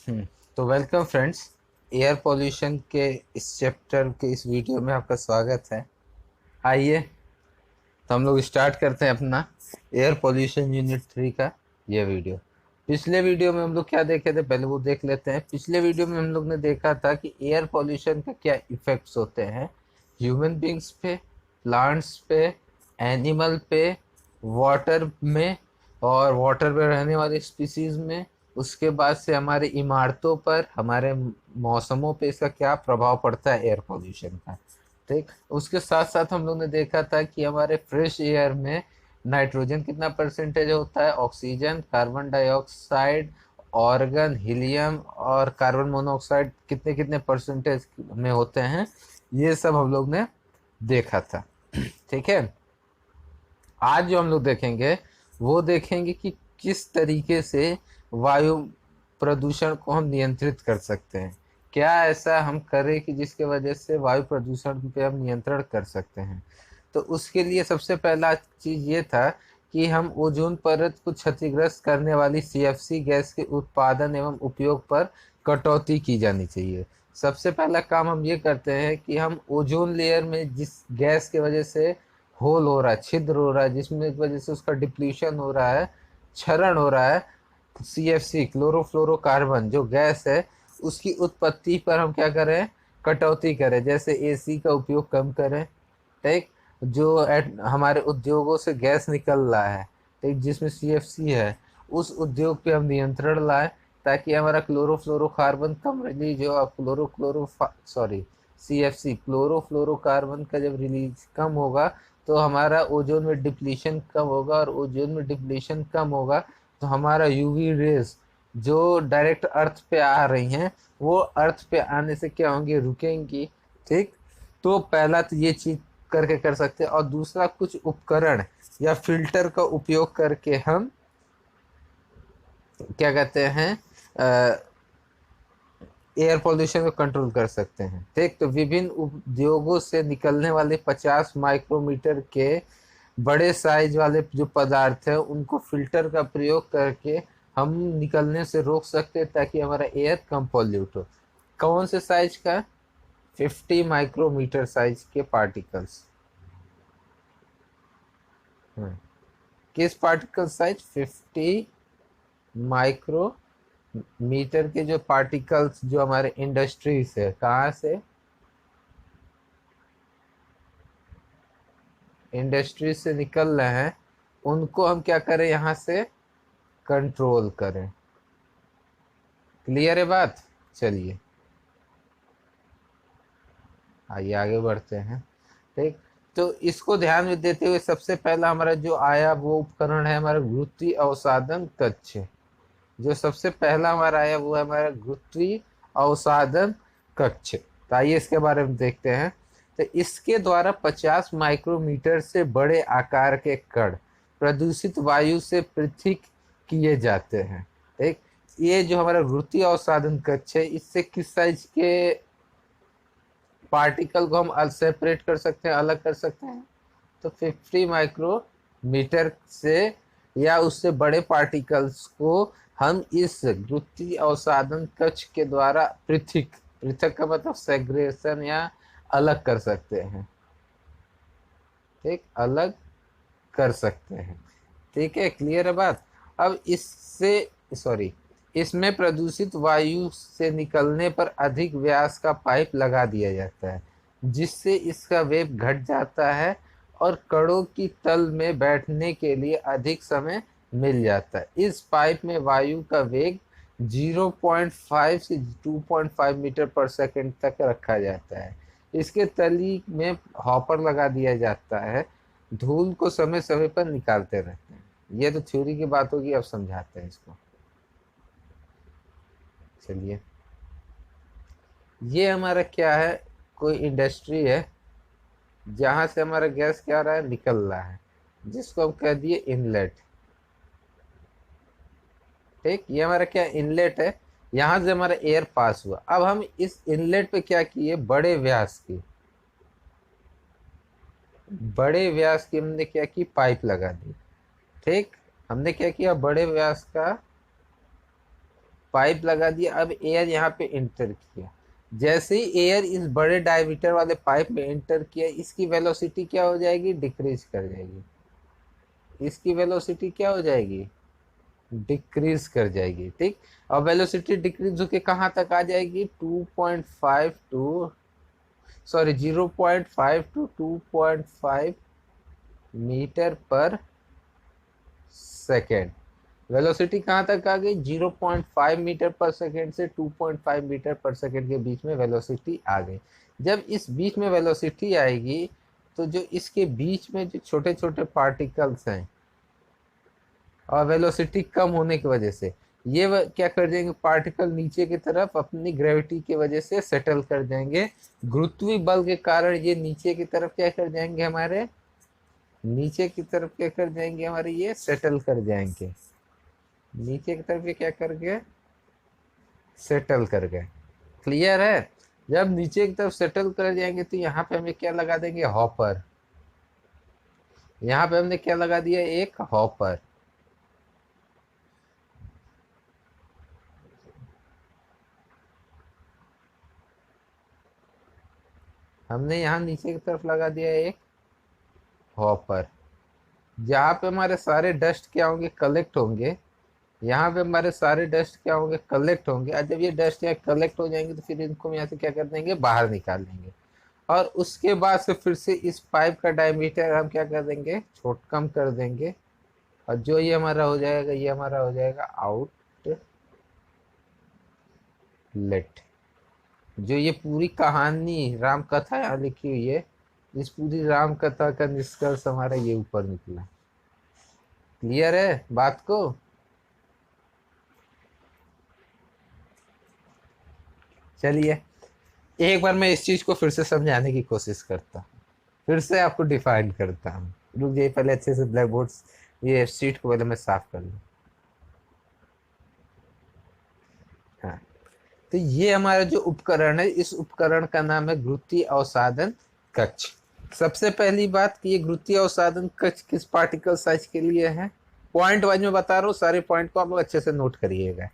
तो welcome friends. Air pollution के इस चैप्टर के इस वीडियो में आपका स्वागत है। आइए तो हम लोग स्टार्ट करते हैं अपना एयर पोल्यूशन यूनिट 3 का ये वीडियो। पिछले वीडियो में हम लोग क्या देखे थे, पहले वो देख लेते हैं। पिछले वीडियो में हम लोग ने देखा था कि एयर पोल्यूशन का क्या इफ़ेक्ट्स होते हैं ह्यूमन बींग्स पे, प्लांट्स पे, एनिमल पे, वाटर में और वाटर में रहने वाली स्पीसीज में। उसके बाद से हमारे इमारतों पर, हमारे मौसमों पे इसका क्या प्रभाव पड़ता है एयर पोल्यूशन का। ठीक, उसके साथ साथ हम लोग ने देखा था कि हमारे फ्रेश एयर में नाइट्रोजन कितना परसेंटेज होता है, oxygen, carbon dioxide, organ, helium और कार्बन मोनोऑक्साइड कितने कितने परसेंटेज में होते हैं। ये सब हम लोग ने देखा था। ठीक है, आज जो हम लोग देखेंगे वो देखेंगे कि किस तरीके से वायु प्रदूषण को हम नियंत्रित कर सकते हैं। क्या ऐसा हम करें कि जिसके वजह से वायु प्रदूषण पे हम नियंत्रण कर सकते हैं। तो उसके लिए सबसे पहला चीज़ ये था कि हम ओजोन परत को क्षतिग्रस्त करने वाली सीएफसी गैस के उत्पादन एवं उपयोग पर कटौती की जानी चाहिए। सबसे पहला काम हम ये करते हैं कि हम ओजोन लेयर में जिस गैस के वजह से होल हो रहा है, छिद्र हो रहा है, जिसमें की वजह से उसका डिप्लीशन हो रहा है, क्षरण हो रहा है, सीएफसी क्लोरोफ्लोरोकार्बन जो गैस है उसकी उत्पत्ति पर हम क्या करें, कटौती करें। जैसे एसी का उपयोग कम करें। ठीक, जो हमारे उद्योगों से गैस निकल रहा है, ठीक, जिसमें सीएफसी है, उस उद्योग पे हम नियंत्रण लाएं ताकि हमारा क्लोरोफ्लोरोकार्बन कम रिलीज हो। और सॉरी, सीएफसी क्लोरोफ्लोरोकार्बन का जब रिलीज कम होगा तो हमारा ओजोन में डिप्लीशन कम होगा, और ओजोन में डिप्लीशन कम होगा तो हमारा यूवी रेज जो डायरेक्ट अर्थ पे आ रही हैं वो अर्थ पे आने से क्या होंगी, रुकेंगी। ठीक, तो पहला तो ये चीज करके कर सकते हैं। और दूसरा, कुछ उपकरण या फिल्टर का उपयोग करके हम क्या कहते हैं, एयर पोल्यूशन को कंट्रोल कर सकते हैं। ठीक, तो विभिन्न उद्योगों से निकलने वाले 50 माइक्रोमीटर के बड़े साइज वाले जो पदार्थ है उनको फिल्टर का प्रयोग करके हम निकलने से रोक सकते हैं ताकि हमारा एयर कम पॉल्यूट हो। कौन से साइज का, 50 माइक्रोमीटर साइज के पार्टिकल्स। किस पार्टिकल साइज, 50 माइक्रोमीटर के जो पार्टिकल्स जो हमारे इंडस्ट्री से, कहाँ से, इंडस्ट्री से निकल रहे हैं, उनको हम क्या करें, यहाँ से कंट्रोल करें। क्लियर है बात। चलिए आइए आगे बढ़ते हैं। ठीक, तो इसको ध्यान में देते हुए सबसे पहला हमारा जो आया वो उपकरण है हमारा गुरुत्वीय अवसादन कक्ष। जो सबसे पहला हमारा आया वो है हमारा गुरुत्वीय अवसादन कक्ष। तो आइए इसके बारे में देखते हैं। तो इसके द्वारा 50 माइक्रोमीटर से बड़े आकार के कण प्रदूषित वायु से पृथक किए जाते हैं। ठीक, ये जो हमारा गुरुत्वीय अवसादन कक्ष है इससे किस साइज के पार्टिकल को हम सेपरेट कर सकते हैं, अलग कर सकते हैं। तो 50 माइक्रोमीटर से या उससे बड़े पार्टिकल्स को हम इस गुरुत्वीय अवसादन कक्ष के द्वारा पृथक, पृथक का मतलब सेग्रेशन या अलग कर सकते हैं। ठीक, अलग कर सकते हैं। ठीक है, क्लियर है बात। अब इससे, सॉरी, इसमें प्रदूषित वायु से निकलने पर अधिक व्यास का पाइप लगा दिया जाता है जिससे इसका वेग घट जाता है और कणों की तल में बैठने के लिए अधिक समय मिल जाता है। इस पाइप में वायु का वेग 0.5 से 2.5 मीटर पर सेकंड तक रखा जाता है। इसके तली में हॉपर लगा दिया जाता है, धूल को समय समय पर निकालते रहते हैं। ये तो थ्योरी की बात होगी, अब समझाते हैं इसको। चलिए, ये हमारा क्या है, कोई इंडस्ट्री है जहां से हमारा गैस क्या रहा है, निकल रहा है, जिसको हम कह दिए इनलेट। ठीक, ये हमारा क्या इनलेट है, यहां से हमारा एयर पास हुआ। अब हम इस इनलेट पे क्या किए, बड़े व्यास की हमने क्या की, पाइप लगा दी। ठीक, हमने क्या किया, बड़े व्यास का पाइप लगा दिया, अब एयर यहाँ पे एंटर किया। जैसे ही एयर इस बड़े डायमीटर वाले पाइप में एंटर किया, इसकी वेलोसिटी क्या हो जाएगी, डिक्रीज कर जाएगी। इसकी वेलोसिटी क्या हो जाएगी, डिक्रीज कर जाएगी। ठीक, और वेलोसिटी डिक्रीज होके कहाँ तक आ जाएगी, 2.5 टू सॉरी 0.5 टू 2.5 मीटर पर सेकेंड। वेलोसिटी कहाँ तक आ गई, 0.5 मीटर पर सेकेंड से 2.5 मीटर पर सेकेंड के बीच में वेलोसिटी आ गई। जब इस बीच में वेलोसिटी आएगी तो जो इसके बीच में जो छोटे छोटे पार्टिकल्स हैं, और वेलोसिटी कम होने की वजह से ये क्या कर जाएंगे, पार्टिकल नीचे की तरफ अपनी ग्रेविटी की वजह से सेटल कर जाएंगे। गुरुत्वीय बल के कारण ये नीचे की तरफ क्या कर जाएंगे, हमारे नीचे की तरफ क्या कर जाएंगे, हमारे ये सेटल कर जाएंगे। नीचे की तरफ ये क्या कर गए, सेटल कर गए। क्लियर है। जब नीचे की तरफ सेटल कर जाएंगे तो यहाँ पे हमें क्या लगा देंगे, हॉपर। यहाँ पे हमने क्या लगा दिया, एक हॉपर। हमने यहाँ नीचे की तरफ लगा दिया एक हॉपर, जहाँ पे हमारे सारे डस्ट क्या होंगे, कलेक्ट होंगे। यहाँ पे हमारे सारे डस्ट क्या होंगे, कलेक्ट होंगे। और जब ये डस्ट यहाँ कलेक्ट हो जाएंगे तो फिर इनको हम यहाँ से क्या कर देंगे, बाहर निकाल देंगे। और उसके बाद से फिर से इस पाइप का डायमीटर हम क्या कर देंगे, छोट कम कर देंगे। और जो ये हमारा हो जाएगा, ये हमारा हो जाएगा आउटलेट। जो ये पूरी कहानी राम कथा यहाँ लिखी हुई है, इस पूरी राम कथा का निष्कर्ष हमारा ये ऊपर निकला। क्लियर है बात को। चलिए एक बार मैं इस चीज को फिर से समझाने की कोशिश करता हूँ, फिर से आपको डिफाइन करता हूँ। रुक जाइए, पहले अच्छे से ब्लैक बोर्ड ये शीट को पहले मैं साफ कर लूँ। हाँ, तो ये हमारा जो उपकरण है, इस उपकरण का नाम है गुरुत्वीय अवसादन कक्ष। सबसे पहली बात कि ये गुरुत्वीय अवसादन कक्ष किस पार्टिकल साइज के लिए है, पॉइंट वाइज में बता रहा हूँ, सारे पॉइंट को आप लोग अच्छे से नोट करिएगा।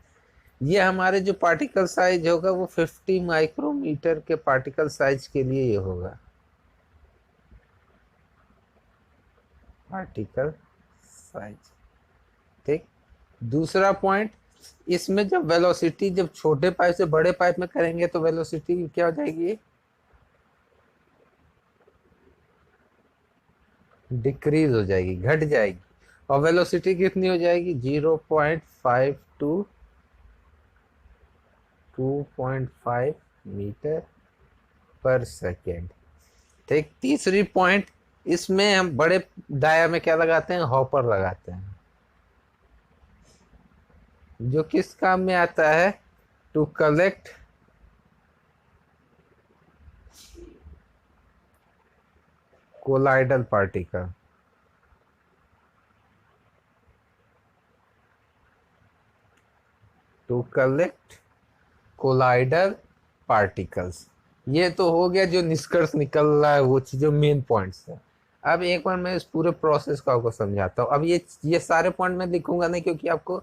ये हमारे जो पार्टिकल साइज होगा वो 50 माइक्रोमीटर के पार्टिकल साइज के लिए ये होगा, पार्टिकल साइज। ठीक, दूसरा पॉइंट, इसमें जब वेलोसिटी जब छोटे पाइप से बड़े पाइप में करेंगे तो वेलोसिटी क्या हो जाएगी, डिक्रीज हो जाएगी, घट जाएगी। और वेलोसिटी कितनी हो जाएगी, 0.5 टू 2.5 मीटर पर सेकेंड। ठीक, तीसरी पॉइंट, इसमें हम बड़े डाया में क्या लगाते हैं, हॉपर लगाते हैं, जो किस काम में आता है, to collect colloidal particle. To collect colloidal particles. ये तो हो गया जो निष्कर्ष निकल रहा है, वो चीज़ जो मेन पॉइंट्स है। अब एक बार मैं इस पूरे प्रोसेस को आपको समझाता हूँ। अब ये सारे पॉइंट मैं लिखूंगा नहीं, क्योंकि आपको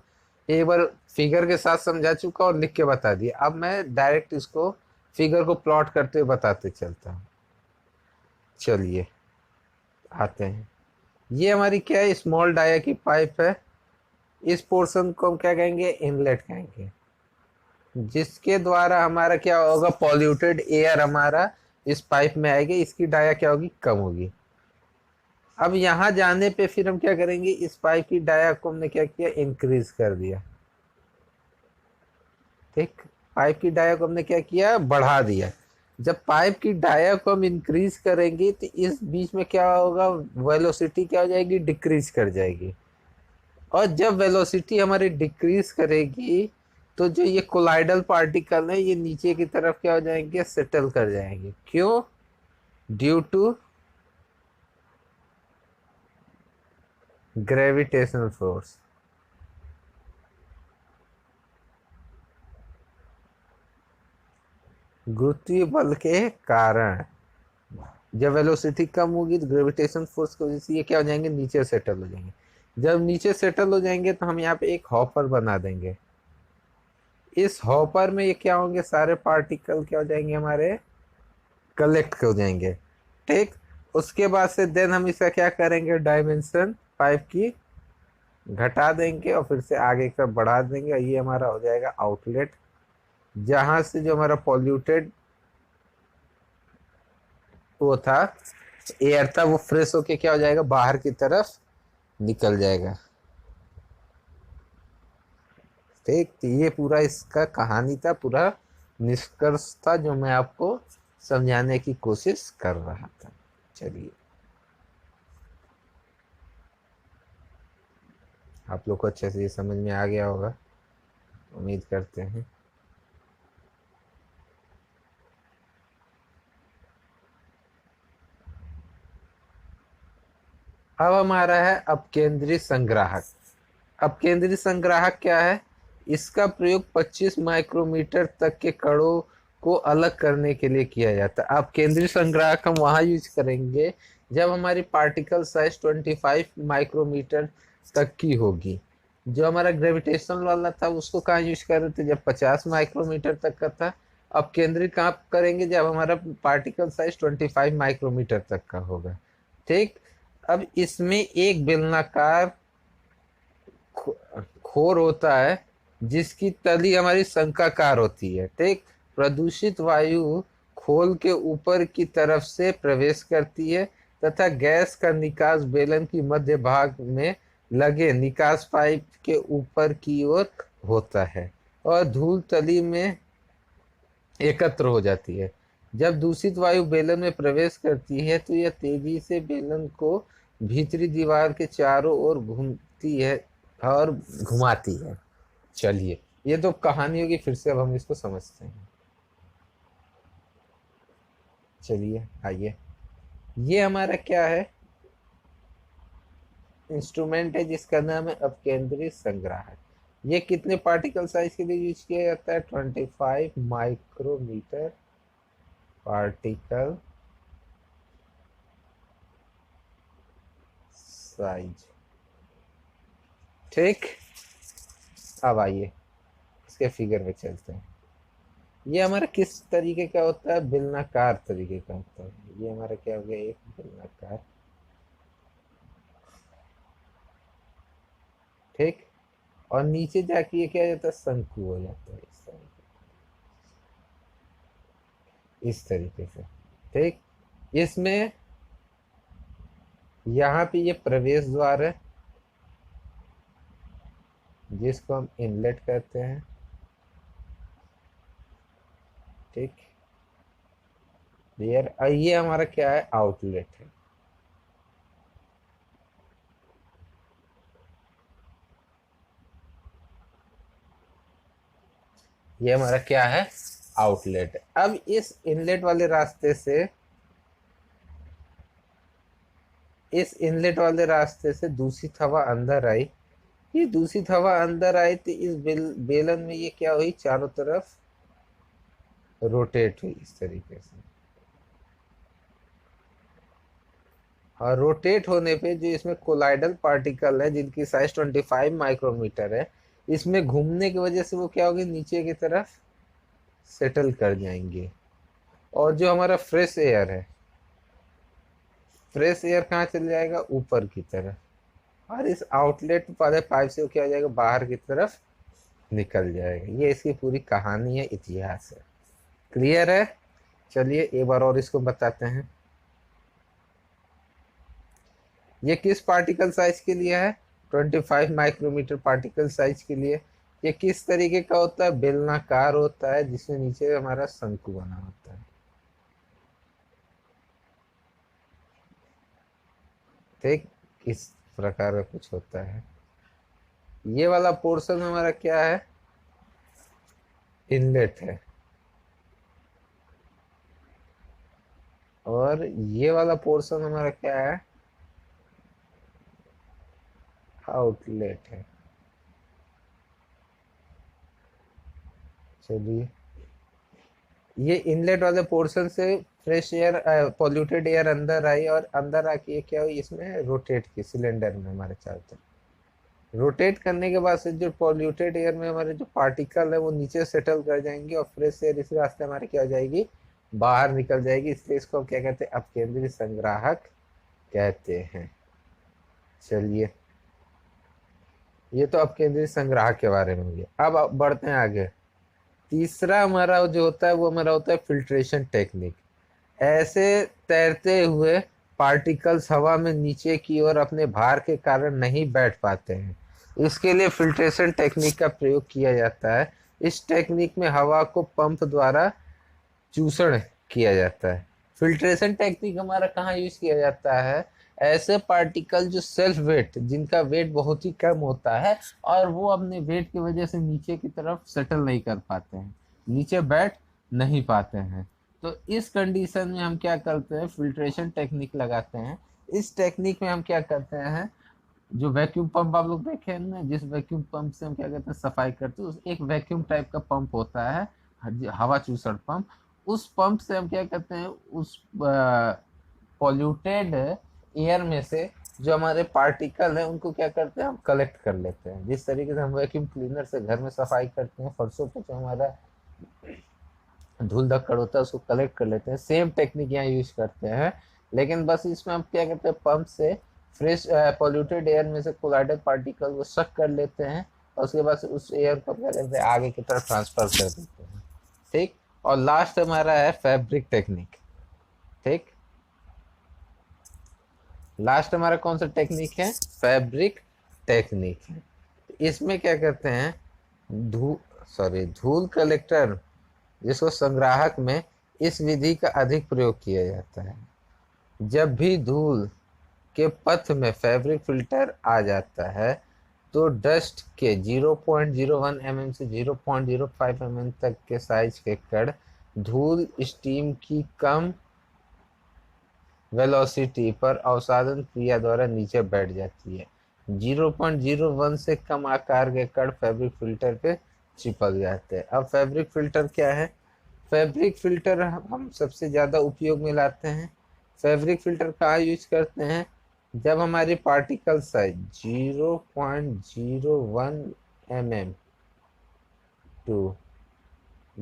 एक बार फिगर के साथ समझा चुका और लिख के बता दिया। अब मैं डायरेक्ट इसको फिगर को प्लॉट करते हुए बताते चलता हूँ। चलिए आते हैं। ये हमारी क्या है, स्मॉल डाया की पाइप है। इस पोर्शन को हम क्या कहेंगे, इनलेट कहेंगे, जिसके द्वारा हमारा क्या होगा, पॉल्यूटेड एयर हमारा इस पाइप में आएगी, इसकी डाया क्या होगी, कम होगी। अब यहाँ जाने पे फिर हम क्या करेंगे, इस पाइप की डाया को हमने क्या किया, इंक्रीज कर दिया। ठीक, पाइप की डाया को हमने क्या किया, बढ़ा दिया। जब पाइप की डाया को हम इंक्रीज करेंगे तो इस बीच में क्या होगा, वेलोसिटी क्या हो जाएगी, डिक्रीज कर जाएगी। और जब वेलोसिटी हमारी डिक्रीज करेगी तो जो ये कोलाइडल पार्टिकल है ये नीचे की तरफ क्या हो जाएंगे, सेटल कर जाएंगे। क्यों, ड्यू टू ग्रेविटेशनल फोर्स। गुरुत्वीय बल के कारण जब वेलोसिटी कम होगी तो ग्रेविटेशन फोर्स की वजह से ये क्या हो जाएंगे, नीचे सेटल हो जाएंगे। जब नीचे सेटल हो जाएंगे तो हम यहाँ पे एक हॉपर बना देंगे। इस हॉपर में ये क्या होंगे, सारे पार्टिकल क्या हो जाएंगे, हमारे कलेक्ट हो जाएंगे। ठीक, उसके बाद से देन हम इसका क्या करेंगे, डायमेंशन पाइप की घटा देंगे और फिर से आगे की तरफ बढ़ा देंगे। ये हमारा हो जाएगा आउटलेट, जहां से जो हमारा पॉल्यूटेड वो था, एयर था, वो फ्रेश होके क्या हो जाएगा, बाहर की तरफ निकल जाएगा। ठीक, तो ये पूरा इसका कहानी था, पूरा निष्कर्ष था जो मैं आपको समझाने की कोशिश कर रहा था। चलिए, आप लोग को अच्छे से ये समझ में आ गया होगा, उम्मीद करते हैं। अब हमारा है अपकेंद्री संग्राहक। अपकेंद्री संग्राहक क्या है, इसका प्रयोग 25 माइक्रोमीटर तक के कणों को अलग करने के लिए किया जाता है। अपकेंद्री संग्राहक हम वहाँ यूज करेंगे जब हमारी पार्टिकल साइज 25 माइक्रोमीटर तक की होगी। जो हमारा ग्रेविटेशनल वाला था उसको कहाँ यूज कर रहे थे, जब 50 माइक्रोमीटर तक का था। अब केंद्रीय कहाँ करेंगे, जब हमारा पार्टिकल साइज 25 माइक्रोमीटर तक का होगा। ठीक, अब इसमें एक बेलनाकार खोर होता है जिसकी तली हमारी शंक्वाकार होती है। ठीक, प्रदूषित वायु खोल के ऊपर की तरफ से प्रवेश करती है तथा गैस का निकास बेलन की मध्य भाग में लगे निकास पाइप के ऊपर की ओर होता है और धूल तली में एकत्र हो जाती है। जब दूषित वायु बेलन में प्रवेश करती है तो यह तेजी से बेलन को भीतरी दीवार के चारों ओर घूमती है और घुमाती है। चलिए, ये तो कहानी होगी, फिर से अब हम इसको समझते हैं। चलिए आइए, ये हमारा क्या है, इंस्ट्रूमेंट है जिसका नाम है अपकेंद्री संग्राहक। ये कितने पार्टिकल साइज के लिए यूज किया जाता है, 25 माइक्रोमीटर पार्टिकल साइज। ठीक, अब आइए इसके फिगर में चलते हैं। ये हमारा किस तरीके का होता है, बेलनाकार तरीके का होता है। ये हमारा क्या हो गया, एक बेलनाकार। ठीक, और नीचे जाके ये क्या जाता है, शंकु हो जाता है इस तरीके से। ठीक, इसमें यहाँ पे ये प्रवेश द्वार है जिसको हम इनलेट कहते हैं। ठीक, क्लियर। ये हमारा क्या है, आउटलेट है। ये हमारा क्या है, आउटलेट है। अब इस इनलेट वाले रास्ते से दूषित हवा अंदर आई। ये दूषित हवा अंदर आई तो इस बेलन में ये क्या हुई, चारों तरफ रोटेट हुई इस तरीके से। और रोटेट होने पे जो इसमें कोलाइडल पार्टिकल है जिनकी साइज 25 माइक्रोमीटर है, इसमें घूमने की वजह से वो क्या होगी, नीचे की तरफ सेटल कर जाएंगे। और जो हमारा फ्रेश एयर है, फ्रेश एयर कहाँ चल जाएगा, ऊपर की तरफ। और इस आउटलेट वाले पाइप से वो क्या हो जाएगा, बाहर की तरफ निकल जाएगा। ये इसकी पूरी कहानी है, इतिहास है। क्लियर है। चलिए एक बार और इसको बताते हैं। ये किस पार्टिकल साइज के लिए है, 25 माइक्रोमीटर पार्टिकल साइज के लिए। ये किस तरीके का होता है, बेलनाकार होता है जिसमें नीचे हमारा शंकु बना होता है। ठीक, इस प्रकार का कुछ होता है। ये वाला पोर्शन हमारा क्या है, इनलेट है। और ये वाला पोर्शन हमारा क्या है, आउटलेट है। चलिए, ये इनलेट वाले पोर्शन से फ्रेश एयर, पॉल्यूटेड एयर अंदर आई और अंदर आके ये क्या हुई, इसमें रोटेट की सिलेंडर में हमारे चारों तरफ रोटेट करने के बाद से जो पॉल्यूटेड एयर में हमारे जो पार्टिकल है वो नीचे सेटल कर जाएंगे और फ्रेश एयर इस रास्ते हमारी क्या हो जाएगी, बाहर निकल जाएगी। इसलिए इसको क्या कहते हैं, अपकेंद्री संग्राहक कहते हैं। चलिए, ये तो अपकेंद्री संग्राहक के बारे में हो गया। अब बढ़ते हैं आगे। तीसरा हमारा जो होता है वो हमारा होता है फिल्ट्रेशन टेक्निक। ऐसे तैरते हुए पार्टिकल्स हवा में नीचे की ओर अपने भार के कारण नहीं बैठ पाते हैं, इसके लिए फिल्ट्रेशन टेक्निक का प्रयोग किया जाता है। इस टेक्निक में हवा को पंप द्वारा चूषण किया जाता है। फिल्ट्रेशन टेक्निक हमारा कहाँ यूज किया जाता है, ऐसे पार्टिकल जो सेल्फ वेट, जिनका वेट बहुत ही कम होता है और वो अपने वेट की वजह से नीचे की तरफ सेटल नहीं कर पाते हैं, नीचे बैठ नहीं पाते हैं। तो इस कंडीशन में हम क्या करते हैं, फिल्ट्रेशन टेक्निक लगाते हैं। इस टेक्निक में हम क्या करते हैं, जो वैक्यूम पंप आप लोग देखे हैं ना, जिस वैक्यूम पंप से हम क्या कहते हैं सफाई करते हैं, एक वैक्यूम टाइप का पंप होता है, हवा चूसण पंप। उस पंप से हम क्या करते हैं, उस पॉल्यूटेड एयर में से जो हमारे पार्टिकल है उनको क्या करते हैं, हम कलेक्ट कर लेते हैं। जिस तरीके से हम वैक्यूम क्लीनर से घर में सफाई करते हैं, फर्शों पर जो हमारा धूल धक्कड़ होता है उसको कलेक्ट कर लेते हैं, सेम टेक्निक यहाँ यूज करते हैं। लेकिन बस इसमें हम क्या करते हैं, पंप से फ्रेश पॉल्यूटेड एयर में से कोलाइडल पार्टिकल को सक कर लेते हैं और उसके बाद उस एयर को क्या करते हैं, आगे की तरफ ट्रांसफर कर देते हैं। ठीक। और लास्ट हमारा है फैब्रिक टेक्निक। ठीक। लास्ट हमारा कौन सा टेक्निक है, फैब्रिक टेक्निक है। इसमें क्या करते हैं, धू धूल कलेक्टर, जिसको संग्राहक में इस विधि का अधिक प्रयोग किया जाता है। जब भी धूल के पथ में फैब्रिक फिल्टर आ जाता है तो डस्ट के 0.01 mm से 0.05 mm तक के साइज के कण धूल स्टीम की कम वेलोसिटी पर अवसादन क्रिया द्वारा नीचे बैठ जाती है। 0.01 से कम आकार के कण फैब्रिक फिल्टर पे चिपक जाते हैं। अब फैब्रिक फिल्टर क्या है, फैब्रिक फिल्टर हम सबसे ज़्यादा उपयोग में लाते हैं। फैब्रिक फिल्टर कहाँ यूज करते हैं, जब हमारी particle size 0.01 mm to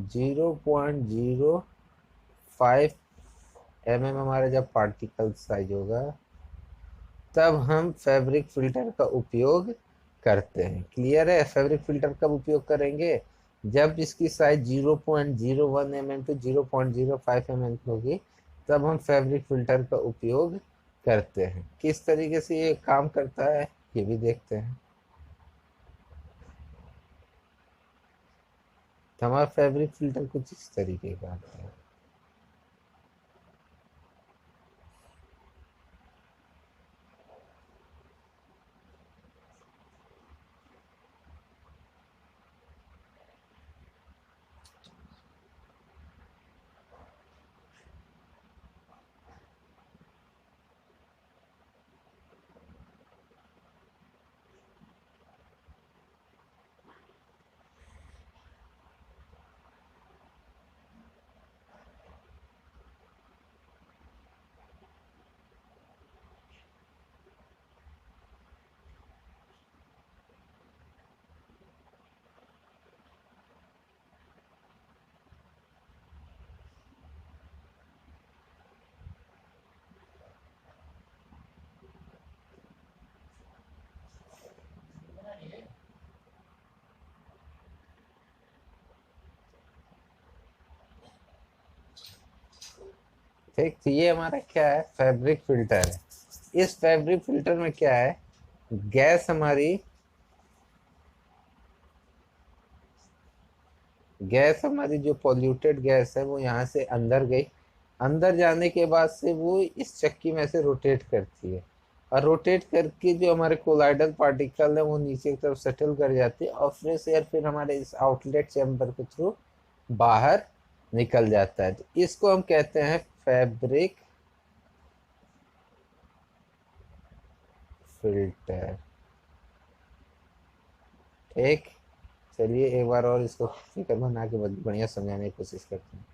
0.05 mm हमारा जब पार्टिकल साइज होगा, तब हम फैब्रिक फिल्टर का उपयोग करते हैं। क्लियर है, फैब्रिक फिल्टर कब उपयोग करेंगे, जब इसकी साइज 0.01 mm टू 0.05 mm होगी, तब हम फैब्रिक फिल्टर का उपयोग करते हैं। किस तरीके से ये काम करता है ये भी देखते हैं। तो हमारा फैब्रिक फिल्टर कुछ इस तरीके का आता है। ठीक, तो ये हमारा क्या है, फैब्रिक फिल्टर है। इस फैब्रिक फिल्टर में क्या है, गैस हमारी, जो पॉल्यूटेड गैस है वो यहाँ से अंदर गई। अंदर जाने के बाद से वो इस चक्की में से रोटेट करती है और रोटेट करके जो हमारे कोलाइडल पार्टिकल है वो नीचे की तरफ सेटल कर जाती है और फ्रेश एयर फिर हमारे इस आउटलेट चैम्बर के थ्रू बाहर निकल जाता है। तो इसको हम कहते हैं फैब्रिक फिल्टर। ठीक। चलिए एक बार और इसको फिकर बना के बढ़िया समझाने की कोशिश करते हैं।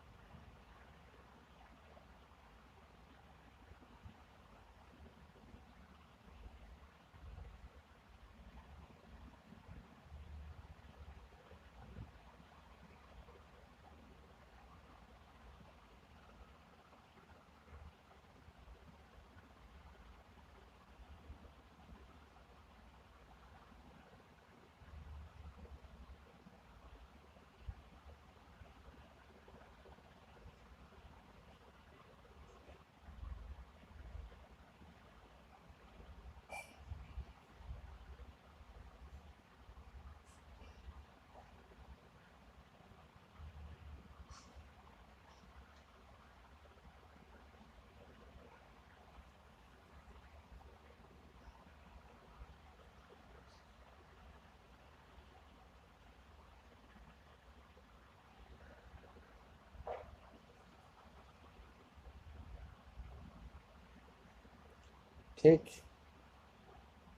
ठीक।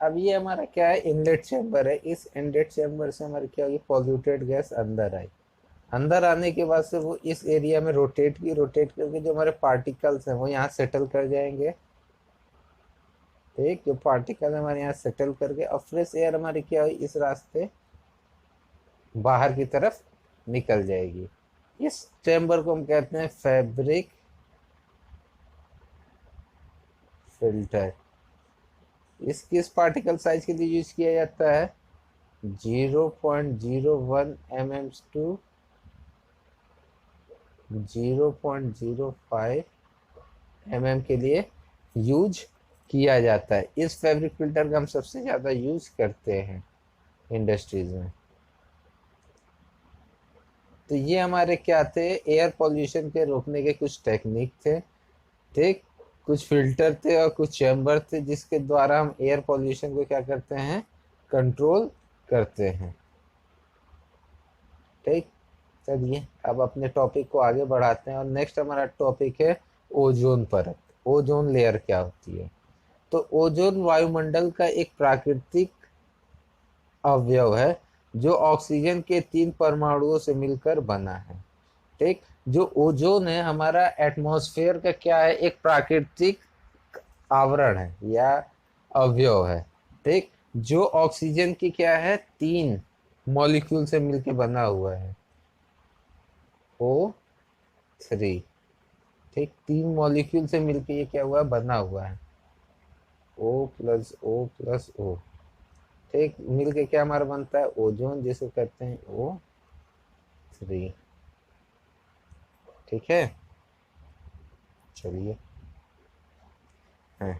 अब ये हमारा क्या है, इनलेट चैम्बर है। इस इनलेट चैम्बर से हमारी क्या होगी, पॉल्यूटेड गैस अंदर आई। अंदर आने के बाद से वो इस एरिया में रोटेट करके जो हमारे पार्टिकल्स हैं वो यहाँ सेटल कर जाएंगे। ठीक, जो पार्टिकल हमारे यहाँ सेटल करके और फ्रेश एयर हमारी क्या हुई, इस रास्ते बाहर की तरफ निकल जाएगी। इस चैम्बर को हम कहते हैं फैब्रिक फिल्टर। इस किस पार्टिकल साइज के लिए यूज किया जाता है, 0.01 mm टू 0.05 mm के लिए यूज किया जाता है। इस फैब्रिक फिल्टर का हम सबसे ज़्यादा यूज करते हैं इंडस्ट्रीज में। तो ये हमारे क्या थे, एयर पोल्यूशन के रोकने के कुछ टेक्निक थे। ठीक, कुछ फिल्टर थे और कुछ चैम्बर थे जिसके द्वारा हम एयर पोल्यूशन को क्या करते हैं, कंट्रोल करते हैं। ठीक, चलिए अब अपने टॉपिक को आगे बढ़ाते हैं और नेक्स्ट हमारा टॉपिक है ओजोन परत। ओजोन लेयर क्या होती है। तो ओजोन वायुमंडल का एक प्राकृतिक अवयव है जो ऑक्सीजन के 3 परमाणुओं से मिलकर बना है। ठीक, जो ओजोन है हमारा एटमॉस्फेयर का क्या है, एक प्राकृतिक आवरण है या अवयव है। ठीक, जो ऑक्सीजन की क्या है, 3 मॉलिक्यूल से मिलकर बना हुआ है, O3। ठीक, 3 मॉलिक्यूल से मिलकर ये क्या हुआ, बना हुआ है, O+O+O। ठीक, मिलके क्या हमारा बनता है, ओजोन, जिसे कहते हैं O3। ठीक है, चलिए। हाँ।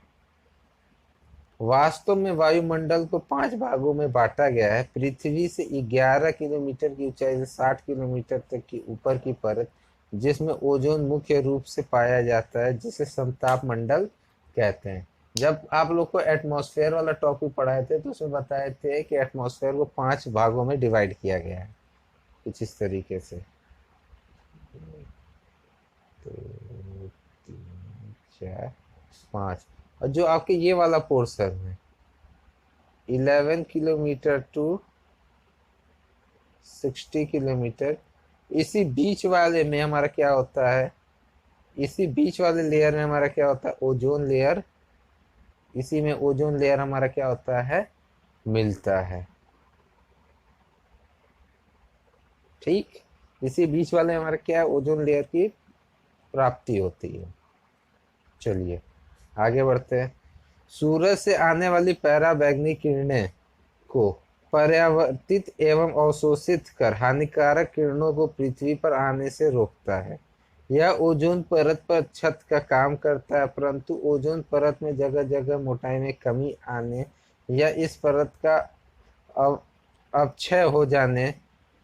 वास्तव में वायुमंडल को 5 भागों में बांटा गया है। पृथ्वी से 11 किलोमीटर की ऊंचाई से 60 किलोमीटर तक की ऊपर की परत, जिसमें ओजोन मुख्य रूप से पाया जाता है, जिसे समताप मंडल कहते हैं। जब आप लोग को एटमॉस्फेयर वाला टॉपिक पढ़ाए थे तो उसमें बताए थे कि एटमॉस्फेयर को 5 भागों में डिवाइड किया गया है, कुछ इस तरीके से। 2 3 4 5। और जो आपके ये वाला पोर्शन है 11 किलोमीटर टू 60 किलोमीटर, इसी बीच वाले में हमारा क्या होता है, इसी बीच वाले लेयर में हमारा क्या होता है, ओजोन लेयर। इसी में ओजोन लेयर हमारा क्या होता है, मिलता है। ठीक, इसी बीच वाले में हमारा क्या है, ओजोन लेयर की प्राप्ति होती है। चलिए आगे बढ़ते हैं। सूरज से आने वाली पराबैंगनी किरणें को परावर्तित एवं अवशोषित कर हानिकारक किरणों को पृथ्वी पर आने से रोकता है। यह ओजोन परत पर छत का काम करता है, परंतु ओजोन परत में जगह जगह मोटाई में कमी आने या इस परत का अवक्षय हो जाने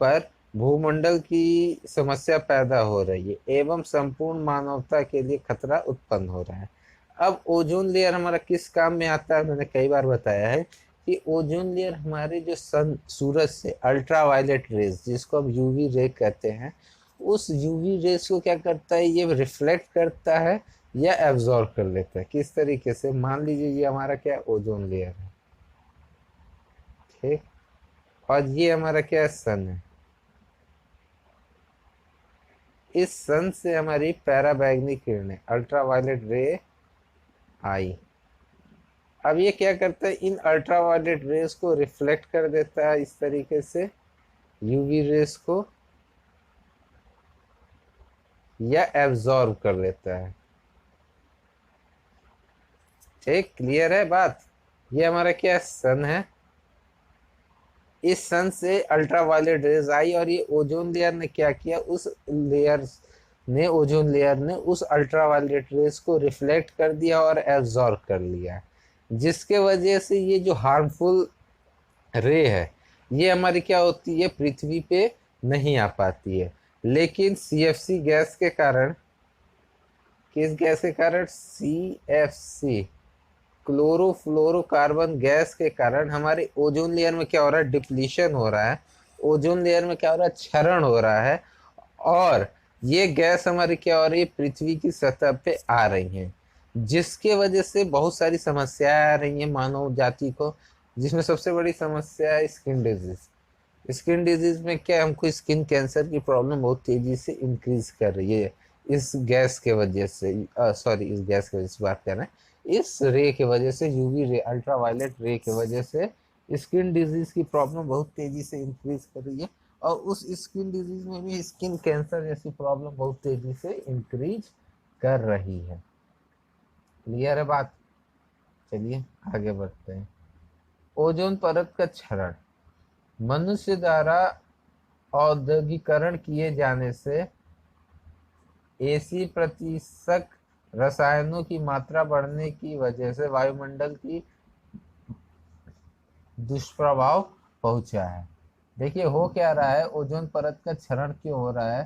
पर भूमंडल की समस्या पैदा हो रही है एवं संपूर्ण मानवता के लिए खतरा उत्पन्न हो रहा है। अब ओजोन लेयर हमारा किस काम में आता है, मैंने कई बार बताया है कि ओजोन लेयर हमारे जो सन सूरज से अल्ट्रा वायलेट रेज, जिसको हम यूवी रे कहते हैं, उस यूवी रेज को क्या करता है, ये रिफ्लेक्ट करता है या एब्जॉर्ब कर लेता है। किस तरीके से, मान लीजिए ये हमारा क्या ओजोन लेयर है। ठीक, और ये हमारा क्या है, सन है। इस सन से हमारी पैराबैंगनी किरणें अल्ट्रा वायलेट रे आई। अब ये क्या करता है, इन अल्ट्रा वायलेट रेस को रिफ्लेक्ट कर देता है इस तरीके से यूवी रेस को, या एब्जॉर्ब कर लेता है। ठीक, क्लियर है बात। ये हमारा क्या सन है, इस सन से अल्ट्रा वायलेट रेज आई और ये ओजोन लेयर ने क्या किया, उस लेयर ने, ओजोन लेयर ने उस अल्ट्रा वायलेट रेज को रिफ्लेक्ट कर दिया और एब्जॉर्ब कर लिया, जिसके वजह से ये जो हार्मफुल रे है ये हमारी क्या होती है, पृथ्वी पे नहीं आ पाती है। लेकिन सीएफसी गैस के कारण, किस गैस के कारण, सीएफसी क्लोरोफ्लोरोकार्बन गैस के कारण हमारे ओजोन लेयर में क्या हो रहा है, डिप्लीशन हो रहा है। ओजोन लेयर में क्या हो रहा है, क्षरण हो रहा है। और ये गैस हमारी क्या हो रही है, पृथ्वी की सतह पे आ रही है, जिसके वजह से बहुत सारी समस्याएं आ रही हैं मानव जाति को, जिसमें सबसे बड़ी समस्या है स्किन डिजीज। स्किन डिजीज में क्या है, हमको स्किन कैंसर की प्रॉब्लम बहुत तेजी से इंक्रीज कर रही है इस गैस के वजह से। सॉरी, इस गैस की वजह से बात कर रहे हैं, इस रे के वजह से, यूवी रे, अल्ट्रावायलेट रे के वजह से स्किन डिजीज की प्रॉब्लम बहुत तेजी से इंक्रीज कर रही है। और उस स्किन डिजीज में भी स्किन कैंसर जैसी प्रॉब्लम बहुत तेजी से इंक्रीज कर रही है। क्लियर है बात? चलिए आगे बढ़ते हैं। ओजोन परत का क्षरण। मनुष्य द्वारा औद्योगिकरण किए जाने से 80% रसायनों की मात्रा बढ़ने की वजह से वायुमंडल की दुष्प्रभाव पहुंचा है। देखिए हो क्या रहा है, ओजोन परत का क्षरण क्यों हो रहा है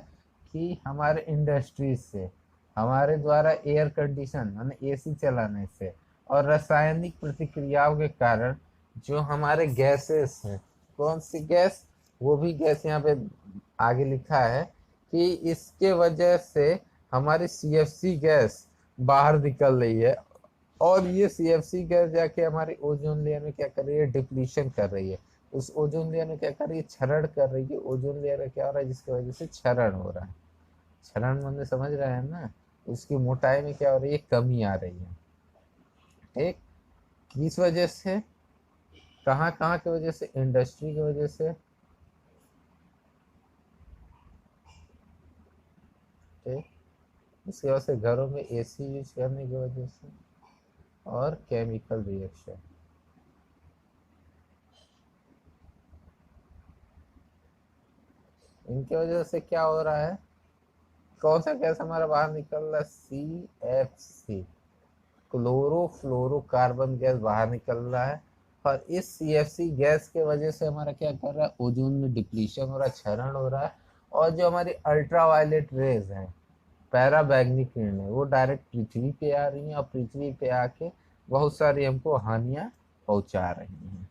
कि हमारे इंडस्ट्रीज से, हमारे द्वारा एयर कंडीशन माने एसी चलाने से और रासायनिक प्रतिक्रियाओं के कारण जो हमारे गैसेस हैं, कौन सी गैस, वो भी गैस यहाँ पे आगे लिखा है कि इसके वजह से हमारी सीएफसी गैस बाहर निकल रही है। और ये सीएफसी गैस जाके हमारी ओजोन लेयर में क्या कर रही है, डिप्लीशन कर रही है। उस ओजोन लेयर में क्या कर रही है, क्षरण कर रही है। ओजोन लेयर में क्या हो रहा है, जिसकी वजह से क्षरण हो रहा है। क्षरण मतलब समझ रहे हैं ना, उसकी मोटाई में क्या हो रही है, कमी आ रही है। ठीक, किस वजह से, कहाँ कहाँ की वजह से, इंडस्ट्री की वजह से। ठीक, इसकी वजह से घरों में एसी यूज करने की वजह से, और केमिकल रिएक्शन। इनकी वजह से क्या हो रहा है, कौन सा गैस हमारा बाहर निकल रहा है, CFC, क्लोरोफ्लोरोकार्बन गैस बाहर निकल रहा है। और इस CFC गैस के वजह से हमारा क्या कर रहा है, ओजोन में डिप्लीशन हो रहा है, क्षरण हो रहा है। और जो हमारी अल्ट्रावायलेट रेज हैं, पैराबैंगनी किरणें, वो डायरेक्ट पृथ्वी पे आ रही हैं और पृथ्वी पे आके बहुत सारी हमको हानियां पहुंचा रही हैं।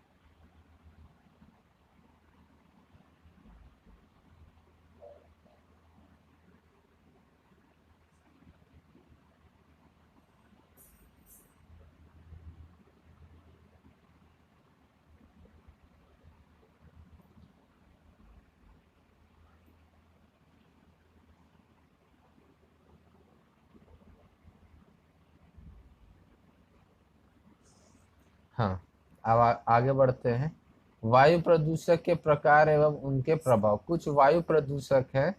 हाँ, अब आगे बढ़ते हैं। वायु प्रदूषक के प्रकार एवं उनके प्रभाव। कुछ वायु प्रदूषक है,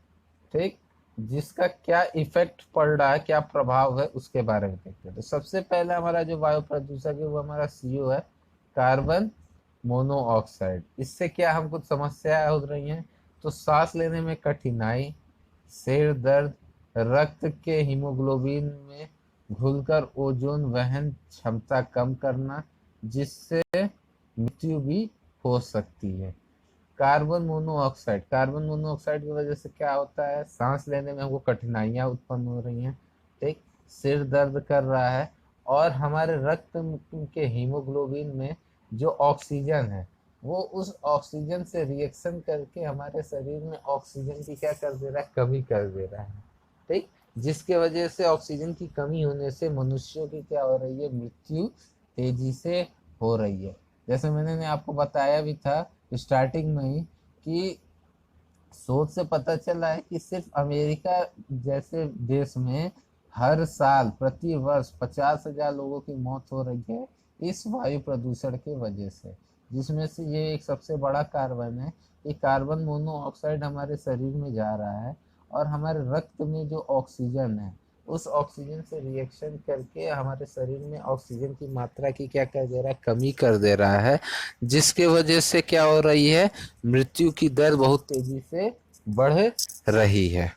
ठीक, जिसका क्या इफेक्ट पड़ रहा है, क्या प्रभाव है, उसके बारे में देखते हैं। तो सबसे पहला हमारा जो वायु प्रदूषक है वो हमारा CO है, कार्बन मोनोऑक्साइड। इससे क्या हमको समस्याएं हो रही हैं, तो सांस लेने में कठिनाई, सिर दर्द, रक्त के हीमोग्लोबिन में घुलकर ओजोन वहन क्षमता कम करना, जिससे मृत्यु भी हो सकती है। कार्बन मोनोऑक्साइड की वजह से क्या होता है, सांस लेने में हमको कठिनाइयां उत्पन्न हो रही हैं। ठीक, सिर दर्द कर रहा है। और हमारे रक्त के हीमोग्लोबिन में जो ऑक्सीजन है, वो उस ऑक्सीजन से रिएक्शन करके हमारे शरीर में ऑक्सीजन की क्या कर दे रहा है, कमी कर दे रहा है। ठीक, जिसके वजह से ऑक्सीजन की कमी होने से मनुष्यों की क्या हो रही है, मृत्यु तेजी से हो रही है। जैसे मैंने आपको बताया भी था स्टार्टिंग में ही कि शोध से पता चला है कि सिर्फ अमेरिका जैसे देश में हर साल प्रति वर्ष 50,000 लोगों की मौत हो रही है इस वायु प्रदूषण की वजह से। जिसमें से ये एक सबसे बड़ा कार्बन है, ये कार्बन मोनोऑक्साइड हमारे शरीर में जा रहा है और हमारे रक्त में जो ऑक्सीजन है, उस ऑक्सीजन से रिएक्शन करके हमारे शरीर में ऑक्सीजन की मात्रा की क्या कर दे रहा है, कमी कर दे रहा है। जिसके वजह से क्या हो रही है, मृत्यु की दर बहुत तेजी से बढ़ रही है।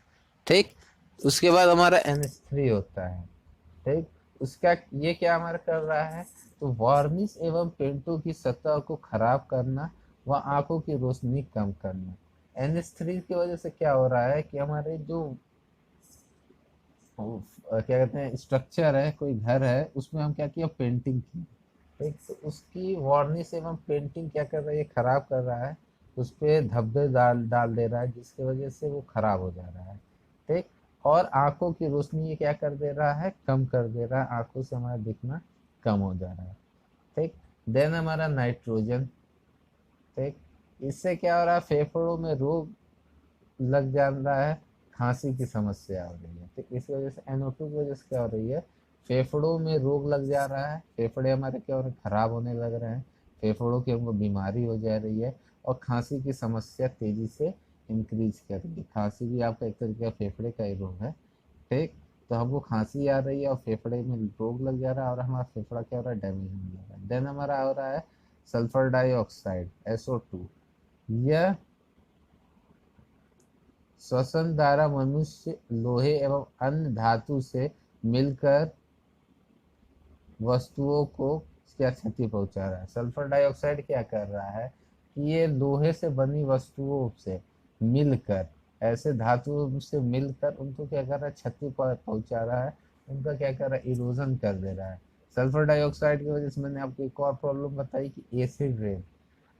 ठीक, उसके बाद हमारा NH3 होता है। ठीक, उसका ये क्या हमारा कर रहा है, तो वार्निश एवं पेंटों की सतह को खराब करना व आंखों की रोशनी कम करना। NH3 की वजह से क्या हो रहा है कि हमारे जो क्या कहते हैं स्ट्रक्चर है, कोई घर है, उसमें हम क्या किया, पेंटिंग की। ठीक, तो उसकी वार्निश एवं पेंटिंग क्या कर रहा है, खराब कर रहा है, उस पर धब्बे डाल डाल दे रहा है, जिसकी वजह से वो खराब हो जा रहा है। ठीक, और आंखों की रोशनी ये क्या कर दे रहा है, कम कर दे रहा है, आंखों से हमारा दिखना कम हो जा रहा है। ठीक। देन हमारा नाइट्रोजन। ठीक। इससे क्या हो रहा है, फेफड़ों में रोग लग जा रहा है, खांसी की समस्या हो रही है। ठीक। इस वजह से NO2 की वजह से क्या हो रही है, फेफड़ों में रोग लग जा रहा है, फेफड़े हमारे क्या हो रहे हैं, खराब होने लग रहे हैं, फेफड़ों की हमको बीमारी हो जा रही है, और खांसी की समस्या तेजी से इंक्रीज कर रही है। खांसी भी आपका एक तरीके का फेफड़े का ही रोग है। ठीक। तो हमको खांसी आ रही है और फेफड़े में रोग लग जा रहा है, और हमारा फेफड़ा क्या हो रहा है, डैमेज हो जा रहा है। देन हमारा हो रहा है सल्फर डाइऑक्साइड, SO2। यह श्वसन द्वारा मनुष्य लोहे एवं अन्य धातु से मिलकर वस्तुओं को क्या क्षति पहुंचा रहा है। सल्फर डाइऑक्साइड क्या कर रहा है कि ये लोहे से बनी वस्तुओं से मिलकर, ऐसे धातुओं से मिलकर उनको क्या कर रहा है, क्षति पहुंचा रहा है, उनका क्या कर रहा है, इरोजन कर दे रहा है। सल्फर डाइऑक्साइड की वजह से मैंने आपको एक और प्रॉब्लम बताई कि एसिड रेन,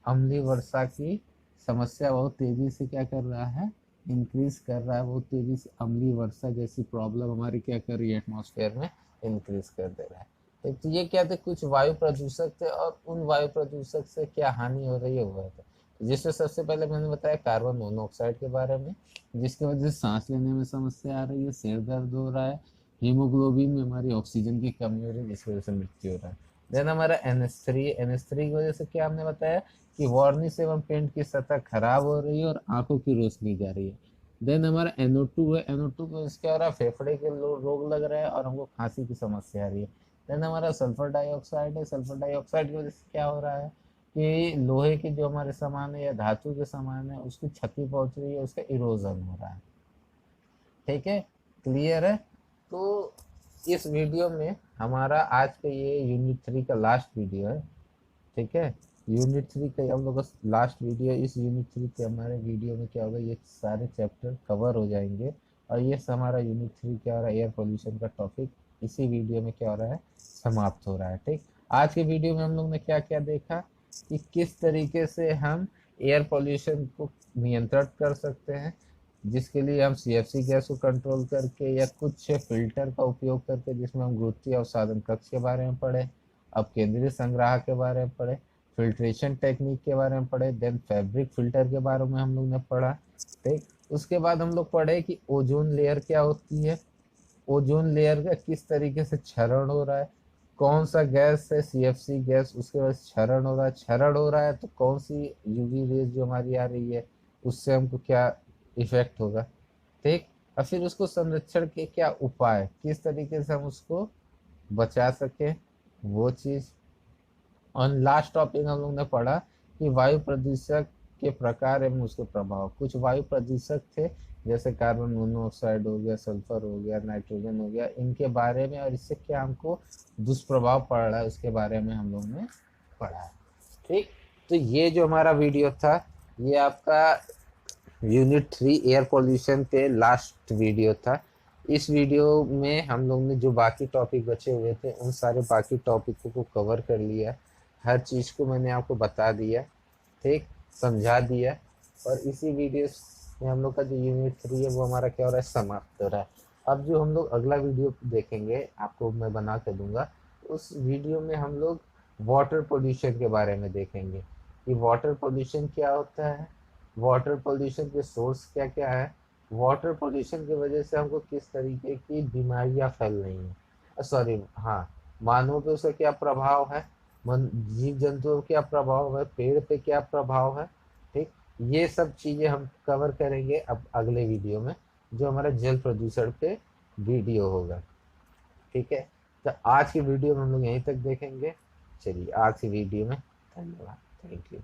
अम्लीय वर्षा की समस्या बहुत तेजी से क्या कर रहा है, इंक्रीज कर रहा है, बहुत तेजी से अम्लीय वर्षा जैसी प्रॉब्लम हमारी क्या कर रही है, एटमॉस्फेयर में इंक्रीज कर दे रहा है। तो ये क्या थे, कुछ वायु प्रदूषक थे, और उन वायु प्रदूषक से क्या हानि हो रही है वो है। जिससे सबसे पहले मैंने बताया कार्बन मोनोऑक्साइड के बारे में, जिसकी वजह से सांस लेने में समस्या आ रही है, सिर दर्द हो रहा है, हीमोग्लोबिन में हमारी ऑक्सीजन की कमी हो रही है, जिसकी वजह से मृत्यु हो रहा है। देन हमारा NH3 की वजह से क्या हमने बताया कि वार्निश एवं पेंट की सतह खराब हो रही है और आंखों की रोशनी जा रही है। देन हमारा NO2 है, NO2 को क्या हो रहा है, फेफड़े के रोग लग रहे हैं और हमको खांसी की समस्या आ रही है। देन हमारा सल्फर डाइऑक्साइड है, सल्फर डाइऑक्साइड की वजह से क्या हो रहा है कि लोहे के जो हमारे सामान है या धातु के सामान है उसकी क्षति पहुंच रही है, उसका इरोजन हो रहा है। ठीक है, क्लियर है। तो इस वीडियो में हमारा आज का ये यूनिट 3 का लास्ट वीडियो है। ठीक है, यूनिट 3 का हम लोग का लास्ट वीडियो। इस यूनिट 3 के हमारे वीडियो में क्या होगा, ये सारे चैप्टर कवर हो जाएंगे, और ये हमारा यूनिट 3 क्या हो रहा है, एयर पोल्यूशन का टॉपिक इसी वीडियो में क्या हो रहा है, समाप्त हो रहा है। ठीक। आज के वीडियो में हम लोग ने क्या क्या देखा कि किस तरीके से हम एयर पोल्यूशन को नियंत्रित कर सकते हैं, जिसके लिए हम CFC गैस को कंट्रोल करके या कुछ फिल्टर का उपयोग करके, जिसमें हम गुरुत्वीय अवसादन कक्ष के बारे में पढ़े, अब केंद्रीय संग्राहक के बारे में पढ़े, फिल्ट्रेशन टेक्निक के बारे में पढ़े, देन फैब्रिक फिल्टर के बारे में हम लोग ने पढ़ा। ठीक। उसके बाद हम लोग पढ़े कि ओजोन लेयर क्या होती है, ओजोन लेयर का किस तरीके से क्षरण हो रहा है, कौन सा गैस है CFC गैस, उसके बाद क्षरण हो रहा है, क्षरण हो रहा है तो कौन सी UV रेज जो हमारी आ रही है उससे हमको क्या इफेक्ट होगा। ठीक। और फिर उसको संरक्षण के क्या उपाय, किस तरीके से हम उसको बचा सके, वो चीज़। और लास्ट टॉपिक हम लोग ने पढ़ा कि वायु प्रदूषक के प्रकार एवं उसके प्रभाव। कुछ वायु प्रदूषक थे जैसे कार्बन मोनोऑक्साइड हो गया, सल्फर हो गया, नाइट्रोजन हो गया, इनके बारे में और इससे क्या हमको दुष्प्रभाव पड़ रहा है उसके बारे में हम लोग ने पढ़ा है। ठीक। तो ये जो हमारा वीडियो था, ये आपका यूनिट 3 एयर पोल्यूशन पे लास्ट वीडियो था। इस वीडियो में हम लोग ने जो बाकी टॉपिक बचे हुए थे उन सारे बाकी टॉपिकों को कवर कर लिया, हर चीज़ को मैंने आपको बता दिया। ठीक, समझा दिया। और इसी वीडियो में हम लोग का जो यूनिट 3 है वो हमारा क्या हो रहा है, समाप्त हो रहा है। अब जो हम लोग अगला वीडियो देखेंगे आपको मैं बना के दूंगा, उस वीडियो में हम लोग वाटर पोल्यूशन के बारे में देखेंगे कि वाटर पोल्यूशन क्या होता है, वाटर पोल्यूशन के सोर्स क्या क्या है, वाटर पोल्यूशन की वजह से हमको किस तरीके की बीमारियां फैल रही हैं, सॉरी हाँ, मानवों पे उसका क्या प्रभाव है, जीव जंतुओं क्या प्रभाव है, पेड़ पे क्या प्रभाव है। ठीक, ये सब चीज़ें हम कवर करेंगे अब अगले वीडियो में, जो हमारा जल प्रदूषण पे वीडियो होगा। ठीक है, तो आज की वीडियो में हम लोग यहीं तक देखेंगे। चलिए आज की वीडियो में धन्यवाद, थैंक यू।